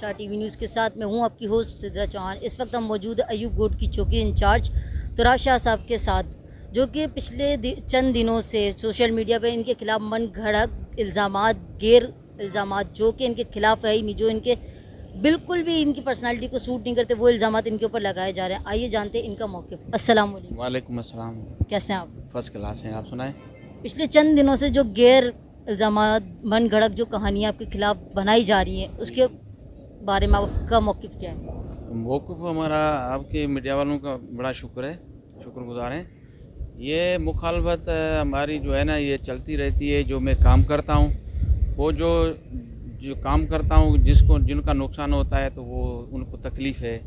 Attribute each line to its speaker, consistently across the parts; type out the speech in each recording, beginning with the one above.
Speaker 1: Star T V news کے ساتھ میں ہوں آپ کی ہوسٹ سدرا چوہان۔ اس وقت ہم موجود ایوب گوٹ کی چوکی انچارج تراب شاہ صاحب کے ساتھ، جو کہ پچھلے چند دنوں سے سوشل میڈیا پہ ان کے خلاف من گھڑت الزامات، غیر الزامات جو کہ ان کے خلاف ہے ہی نہیں، جو ان کے بالکل بھی ان کی پرسنالٹی کو سوٹ نہیں کرتے، وہ الزامات ان کے اوپر لگائے جا رہے ہیں۔ آئیے جانتے ہیں ان کا موقف۔ السلام علیکم۔
Speaker 2: وعلیکم السلام۔
Speaker 1: کیسے ہیں آپ؟
Speaker 2: فرسٹ کلاس ہیں، آپ سنائیں۔
Speaker 1: پچھلے چند دنوں سے جو غیر الزامات، من گھڑت جو کہانیاں آپ کے خلاف بنائی جا رہی ہیں، اس کے بارے میں آپ کا موقف کیا ہے؟
Speaker 2: موقف ہمارا آپ کے میڈیا والوں کا بڑا شکر ہے، شکر گزار ہیں۔ یہ مخالفت ہماری جو ہے نا، یہ چلتی رہتی ہے۔ جو میں کام کرتا ہوں، وہ جو کام کرتا ہوں، جن کا نقصان ہوتا ہے تو وہ ان کو تکلیف ہے،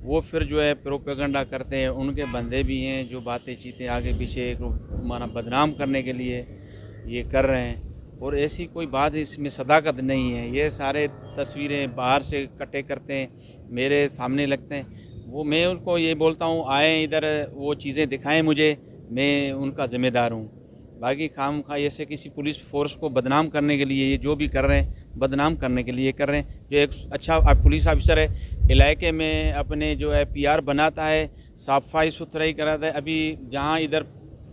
Speaker 2: وہ پھر جو ہے پروپیگنڈا کرتے ہیں۔ ان کے بندے بھی ہیں جو باتیں چیتیں آگے پیچھے ہمارا بدنام کرنے کے لیے یہ کر رہے ہیں، اور ایسی کوئی بات اس میں صداقت نہیں ہے۔ یہ سارے تصویریں باہر سے کٹے کرتے ہیں، میرے سامنے لگتے ہیں۔ وہ میں ان کو یہ بولتا ہوں، آئیں ادھر، وہ چیزیں دکھائیں مجھے، میں ان کا ذمہ دار ہوں۔ باقی خام خواہ ایسے کسی پولیس فورس کو بدنام کرنے کے لیے یہ جو بھی کر رہے ہیں، بدنام کرنے کے لیے کر رہے ہیں۔ جو ایک اچھا پولیس آفیسر ہے، علاقے میں اپنے جو ہے PR بناتا ہے، صفائی ستھرائی کراتا ہے۔ ابھی جہاں ادھر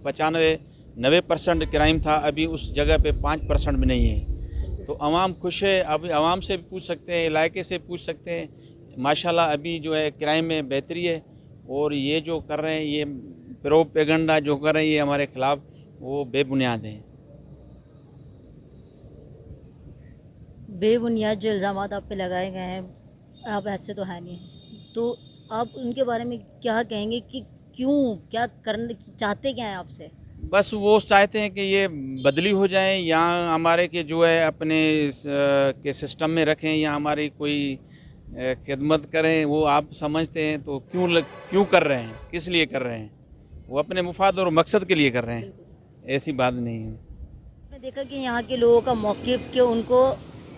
Speaker 2: 95-90% کرائم تھا، ابھی اس جگہ پہ 5% بھی نہیں ہے۔ تو عوام خوش ہے۔ ابھی عوام سے پوچھ سکتے ہیں، علاقے سے پوچھ سکتے ہیں، ماشاءاللہ ابھی جو ہے کرائم میں بہتری ہے۔ اور یہ جو کر رہے ہیں، یہ پروپیگنڈا جو کر رہے ہیں یہ ہمارے خلاف، وہ بے بنیاد ہیں۔
Speaker 1: بے بنیاد جو الزامات آپ پہ لگائے گئے ہیں، آپ ایسے تو ہے نہیں، تو آپ ان کے بارے میں کیا کہیں گے کہ کیوں، کیا کرنا چاہتے کیا ہیں آپ سے؟
Speaker 2: بس وہ چاہتے ہیں کہ یہ بدلی ہو جائیں، یا ہمارے کے جو ہے اپنے کے سسٹم میں رکھیں، یا ہماری کوئی خدمت کریں۔ وہ آپ سمجھتے ہیں تو کیوں کر رہے ہیں، کس لیے کر رہے ہیں؟ وہ اپنے مفاد اور مقصد کے لیے کر رہے ہیں، ایسی بات نہیں ہے۔
Speaker 1: میں نے دیکھا کہ یہاں کے لوگوں کا موقف کہ ان کو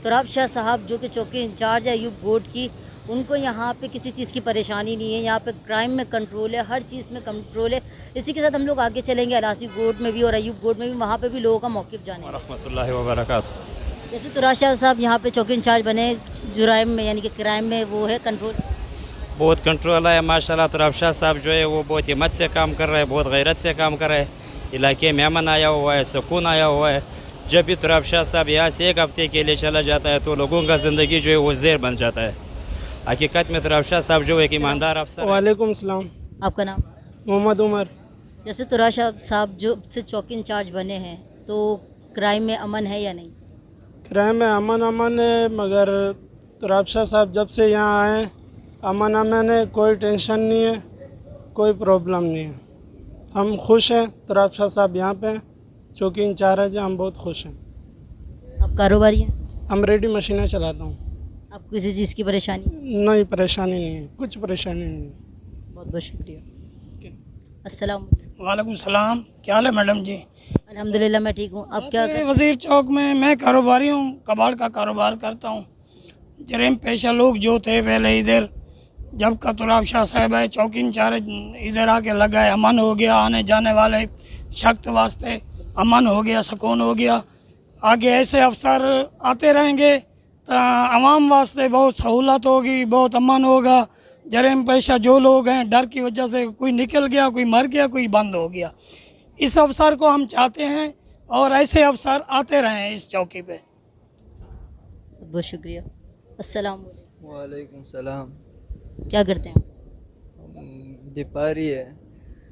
Speaker 1: تراب شاہ صاحب جو کہ چوکی انچارج ہے ایوب گوٹ کی، ان کو یہاں پہ کسی چیز کی پریشانی نہیں ہے، یہاں پہ کرائم میں کنٹرول ہے، ہر چیز میں کنٹرول ہے۔ اسی کے ساتھ ہم لوگ آگے چلیں گے الاسی گوٹ میں بھی اور ایوب گوٹ میں بھی، وہاں پہ بھی لوگوں کا موقف جانیں گے۔
Speaker 3: ورحمۃ اللہ وبرکاتہ۔
Speaker 1: جیسے تراب شاہ صاحب یہاں پہ چوکی انچارج بنے، جرائم میں یعنی کہ کرائم میں وہ ہے کنٹرول،
Speaker 3: بہت کنٹرول ہے ماشاءاللہ۔ تراب شاہ صاحب جو ہے وہ بہت ہمت سے کام کر رہے ہیں، بہت غیرت سے کام کر رہے ہیں۔ علاقے میں امن آیا ہوا ہے، سکون آیا ہوا ہے۔ جب بھی تراب شاہ صاحب یہاں سے ایک ہفتے کے لیے چلا جاتا ہے تو لوگوں کا زندگی جو ہے وہ زیر بن جاتا ہے۔ حقیقت میں تراب شاہ صاحب جو ایک ایماندار افسر ہے۔
Speaker 4: وعلیکم السلام۔
Speaker 1: آپ کا نام؟
Speaker 4: محمد عمر۔
Speaker 1: جیسے تراب شاہ صاحب جو سے چوکی انچارج بنے ہیں، تو کرائم میں امن ہے یا نہیں؟
Speaker 4: کرائم میں امن ہے، مگر تراب شاہ صاحب جب سے یہاں آئے ہیں امن ہے، کوئی ٹینشن نہیں ہے، کوئی پرابلم نہیں ہے۔ ہم خوش ہیں، تراب شاہ صاحب یہاں پہ ہیں، چوکی انچارج ہیں، ہم بہت خوش ہیں۔
Speaker 1: آپ کاروباری ہیں؟
Speaker 4: ہم ریڈی مشینیں چلاتا ہوں۔
Speaker 1: آپ کو کسی چیز کی پریشانی؟
Speaker 4: نہیں، پریشانی نہیں ہے، کچھ پریشانی نہیں ہے۔
Speaker 1: بہت بہت شکریہ۔ السلام علیکم۔
Speaker 5: وعلیکم السلام، کیا حال ہے میڈم جی؟
Speaker 1: الحمدللہ میں ٹھیک ہوں۔ آپ کیا
Speaker 5: وزیر چوک میں کاروباری ہوں، کباڑ کا کاروبار کرتا ہوں۔ جرم پیشہ لوگ جو تھے پہلے ادھر، جب کا تراب شاہ صاحب ہے چوکی انچارج، ادھر آ کے لگا ہے، امن ہو گیا، آنے جانے والے شخص واسطے امن ہو گیا، سکون ہو گیا۔ آگے ایسے افسر آتے رہیں گے تو عوام واسطے بہت سہولت ہوگی، بہت امن ہوگا۔ جرم پیشہ جو لوگ ہیں، ڈر کی وجہ سے کوئی نکل گیا، کوئی مر گیا، کوئی بند ہو گیا۔ اس افسر کو ہم چاہتے ہیں اور ایسے افسر آتے رہیں اس چوکی پہ۔
Speaker 1: بہت بہت شکریہ۔ السلام علیکم۔
Speaker 6: وعلیکم السلام۔
Speaker 1: کیا کرتے ہیں؟
Speaker 6: بیپاری ہے۔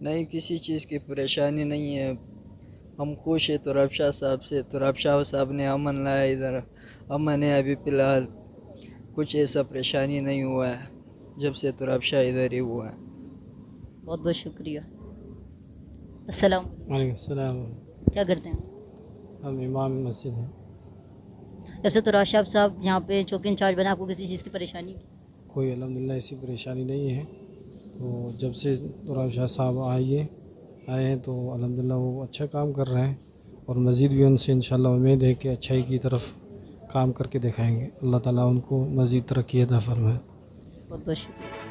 Speaker 6: نہیں، کسی چیز کی پریشانی نہیں ہے، ہم خوش ہیں تراب شاہ صاحب سے۔ تراب شاہ صاحب نے امن لایا ادھر، امن ہے ابھی فی الحال، کچھ ایسا پریشانی نہیں ہوا ہے جب سے تراب شاہ ادھر ہی ہوا ہے۔
Speaker 1: بہت بہت شکریہ۔ السلام،
Speaker 4: وعلیکم السلام۔
Speaker 1: کیا کرتے ہیں؟
Speaker 4: ہم امام مسجد ہیں۔
Speaker 1: جب سے تراب شاہ صاحب یہاں پہ چوکی انچارج بنے، آپ کو کسی چیز کی پریشانی؟
Speaker 4: کوئی الحمدللہ ایسی پریشانی نہیں ہے۔ تو جب سے تراب شاہ صاحب آئے ہیں تو الحمدللہ وہ اچھا کام کر رہے ہیں، اور مزید بھی ان سے انشاءاللہ امید ہے کہ اچھائی کی طرف کام کر کے دکھائیں گے۔ اللہ تعالیٰ ان کو مزید ترقی عطا فرمائے۔
Speaker 1: بہت بہت شکریہ۔